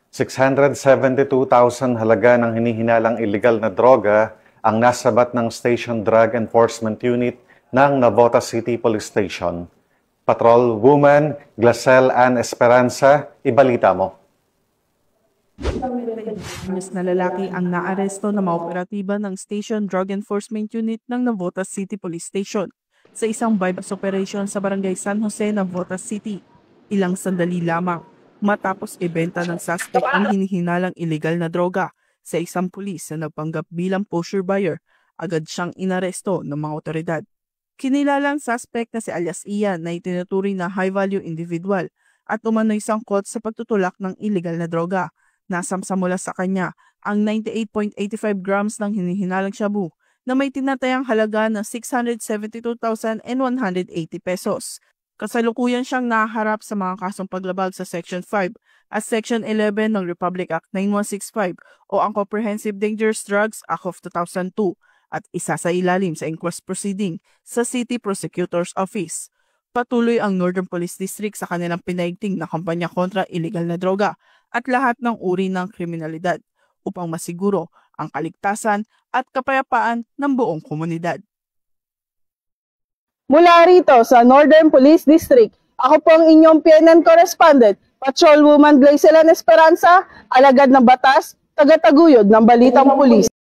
672,000 halaga ng hinihinalang illegal na droga ang nasabat ng Station Drug Enforcement Unit ng Navotas City Police Station. Patrol Woman Glacel Ann Esperanza, ibalita mo. Mas na lalaki ang naaresto na mga operatiba ng Station Drug Enforcement Unit ng Navotas City Police Station sa isang bypass operation sa Barangay San Jose, Navotas City. Ilang sandali lamang matapos ibenta ng suspect ang hinihinalang illegal na droga sa isang pulis na nagpanggap bilang pusher buyer, agad siyang inaresto ng mga otoridad. Kinilalang suspect na si alias Ian na itinuturing na high-value individual at umano'y sangkot sa pagtutulak ng illegal na droga. Nasamsamula sa kanya ang 98.85 grams ng hinihinalang shabu na may tinatayang halaga na 672,180 pesos. Kasalukuyan siyang naharap sa mga kasong paglabag sa Section 5 at Section 11 ng Republic Act 9165 o ang Comprehensive Dangerous Drugs Act of 2002 at isa sa ilalim sa inquest proceeding sa City Prosecutor's Office. Patuloy ang Northern Police District sa kanilang pinaigting na kampanya kontra illegal na droga at lahat ng uri ng kriminalidad upang masiguro ang kaligtasan at kapayapaan ng buong komunidad. Mula rito sa Northern Police District, ako po ang inyong PNN correspondent, Patrolwoman Glacel Ann Esperanza, alagad ng batas, tagataguyod ng Balitang Pulis.